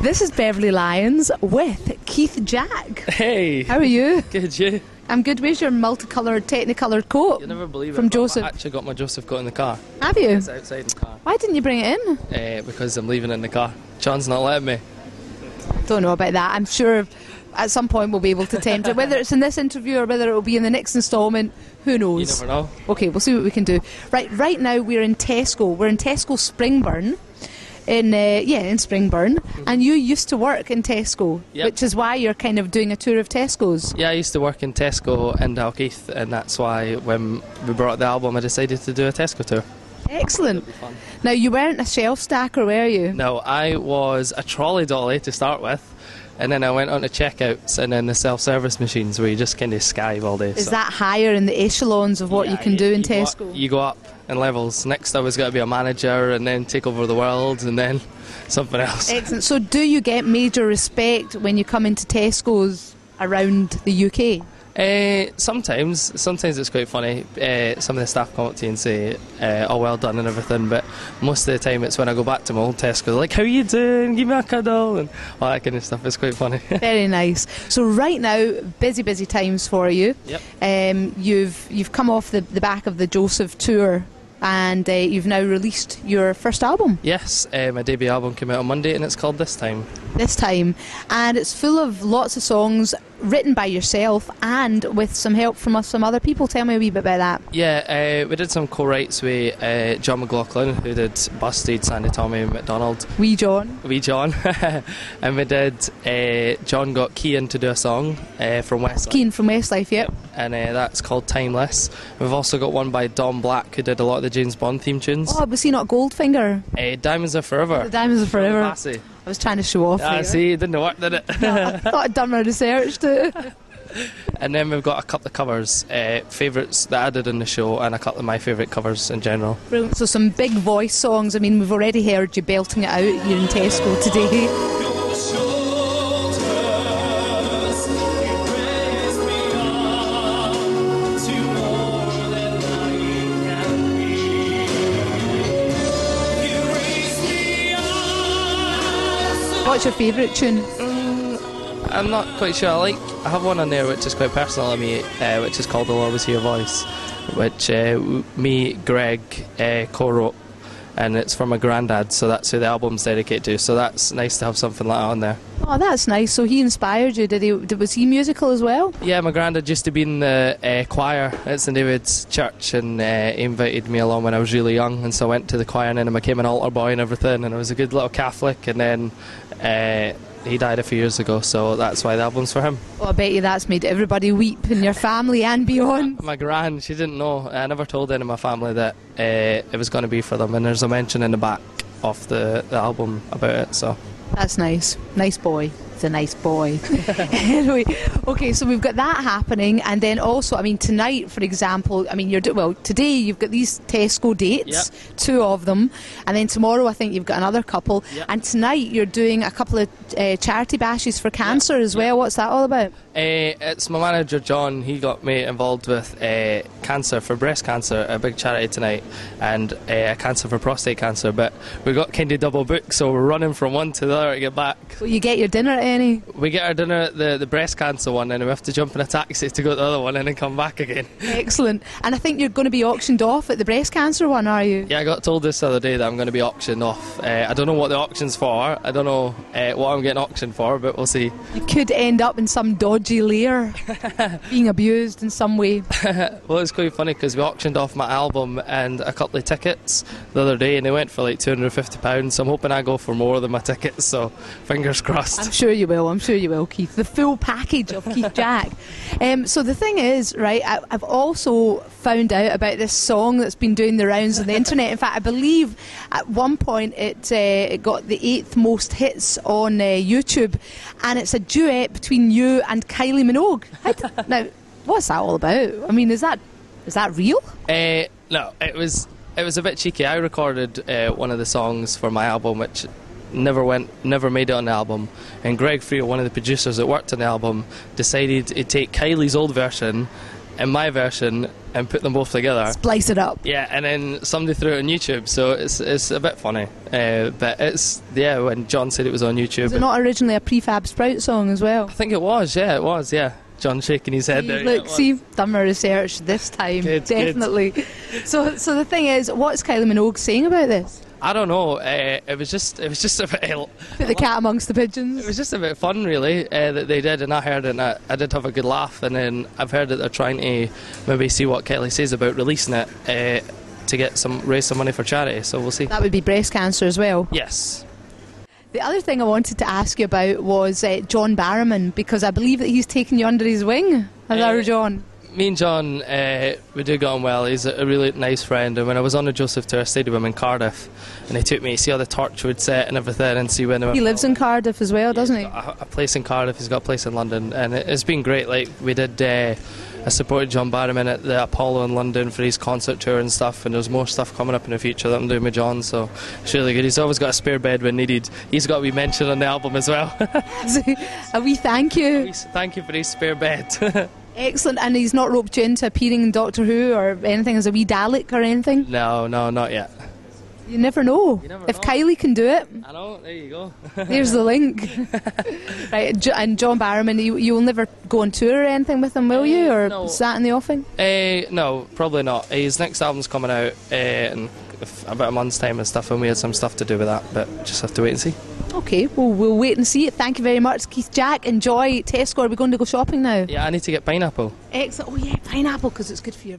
This is Beverley Lyons with Keith Jack. Hey! How are you? Good, you? I'm good. Where's your multicoloured, technicoloured coat? You'll never believe it. From Joseph. I actually got my Joseph coat in the car. Have you? It's outside in the car. Why didn't you bring it in? Because I'm leaving it in the car. John's not letting me. Don't know about that. I'm sure at some point we'll be able to tempt it. Whether it's in this interview or whether it will be in the next instalment, who knows? You never know. Okay, we'll see what we can do. Right now we're in Tesco. We're in Tesco Springburn. In Springburn, and you used to work in Tesco, Yep. which is why you're kind of doing a tour of Tesco's. Yeah, I used to work in Tesco in Dalkeith, and that's why when we brought the album I decided to do a Tesco tour. Excellent. It'll be fun. Now, you weren't a shelf stacker, were you? No, I was a trolley dolly to start with, and then I went on to checkouts and then the self-service machines where you just kind of skive all day. Is that higher in the echelons of what you can do in Tesco? You go up in levels. Next I was going to be a manager and then take over the world and then something else. Excellent. So do you get major respect when you come into Tesco's around the UK? Sometimes it's quite funny. Some of the staff come up to you and say, oh, well done and everything, but most of the time it's when I go back to my old Tesco, they're like, how you doing? Give me a cuddle and all that kind of stuff. It's quite funny. Very nice. So right now, busy times for you. Yep. You've come off the back of the Joseph tour, and you've now released your first album. Yes, my debut album came out on Monday and it's called This Time. This Time, and it's full of lots of songs written by yourself and with some help from some other people. Tell me a wee bit about that. Yeah, we did some co-writes with John McLaughlin, who did Busted, Sandy Tommy, McDonald. Wee John. And we did, John got Kean to do a song from Westlife. Kean from Westlife, yep. And that's called Timeless. We've also got one by Don Black, who did a lot of the James Bond theme tunes. Oh, was he not Goldfinger? Diamonds Are Forever. The Diamonds Are Forever. Classy. I was trying to show off. See, it didn't work, did it? I thought I'd done my research too. And then we've got a couple of covers, favourites that I did in the show, and a couple of my favourite covers in general. Brilliant. So some big voice songs. I mean, we've already heard you belting it out here in Tesco today. What's your favourite tune? I'm not quite sure. I have one on there which is quite personal to me, which is called I'll Always Hear Your Voice, which me, Greg, co-wrote, and it's for my granddad, so that's who the album's dedicated to, so that's nice to have something like that on there. Oh, that's nice. So he inspired you, did he? Was he musical as well? Yeah, my granddad used to be in the choir at St David's Church, and he invited me along when I was really young, and so I went to the choir and then I became an altar boy and everything, and I was a good little Catholic, and then he died a few years ago, so that's why the album's for him. Oh, I bet you that's made everybody weep in your family and beyond. My gran, she didn't know. I never told any of my family that it was going to be for them, and there's a mention in the back of the album about it, so. That's nice. Nice boy. It's a nice boy. Anyway, okay, so we've got that happening, and then also, I mean, tonight, for example, I mean, today you've got these Tesco dates, Yep. 2 of them, and then tomorrow I think you've got another couple, Yep. and tonight you're doing a couple of charity bashes for cancer as well. What's that all about? It's my manager John. He got me involved with cancer, for breast cancer, a big charity tonight, and cancer for prostate cancer, but we got kind of double booked, so we're running from one to the other to get back. Will you get your dinner at any? We get our dinner at the breast cancer one, and we have to jump in a taxi to go to the other one and then come back again. Excellent. And I think you're going to be auctioned off at the breast cancer one, are you? Yeah, I got told this the other day that I'm going to be auctioned off. I don't know what the auction's for. I don't know what I'm getting auctioned for, but we'll see. You could end up in some dodgy lair, being abused in some way. Well, it's quite funny because we auctioned off my album and a couple of tickets the other day, and they went for like £250, so I'm hoping I go for more than my tickets, so fingers crossed. I'm sure you will, Keith. The full package of Keith Jack. So the thing is, right, I've also found out about this song that's been doing the rounds on the internet. In fact, I believe at one point it got the 8th most hits on YouTube, and it's a duet between you and Kylie Minogue. Now, what's that all about? I mean, is that real? No, it was a bit cheeky. I recorded one of the songs for my album, which never made it on the album, and Greg Freer, one of the producers that worked on the album, decided to take Kylie's old version in my version and put them both together. Splice it up. Yeah, and then somebody threw it on YouTube, so it's a bit funny. But it's, yeah, when John said it was on YouTube. Was it not originally a Prefab Sprout song as well? I think it was, yeah. John shaking his head there. Look, yeah, see, done my research this time. Good, definitely. Good. So the thing is, what's Kylie Minogue saying about this? I don't know. It was just a bit. Put the cat amongst the pigeons. It was just a bit fun, really, that they did, and I heard it, and I did have a good laugh. And then I've heard that they're trying to maybe see what Kylie says about releasing it to get raise some money for charity. So we'll see. That would be breast cancer as well. Yes. The other thing I wanted to ask you about was John Barrowman, because I believe that he's taken you under his wing. Hello, John. Me and John, we do get on well. He's a really nice friend, and when I was on the Joseph tour, I stayed with him in Cardiff, and he took me to see how the Torchwood set and everything, and see when he lives in Cardiff as well, doesn't he? He's got a place in Cardiff, he's got a place in London, and it's been great. Like, we did, I supported John Barrowman at the Apollo in London for his concert tour and stuff, and there's more stuff coming up in the future that I'm doing with John, so it's really good. He's always got a spare bed when needed. He's got to be mentioned on the album as well. A wee thank you. Thank you for his spare bed. Excellent. And he's not roped you into appearing in Doctor Who or anything as a wee Dalek or anything? No, not yet. You never know. If Kylie can do it. I know, there you go. There's the link. Right, and John Barrowman, you'll never go on tour or anything with him, will you? Or no. Is that in the offing? No, probably not. His next album's coming out in about a month's time and stuff, and we had some stuff to do with that, but just have to wait and see. Okay, well, we'll wait and see it. Thank you very much, Keith Jack. Enjoy Tesco. Are we going to go shopping now? Yeah, I need to get pineapple. Excellent. Oh yeah, pineapple, because it's good for your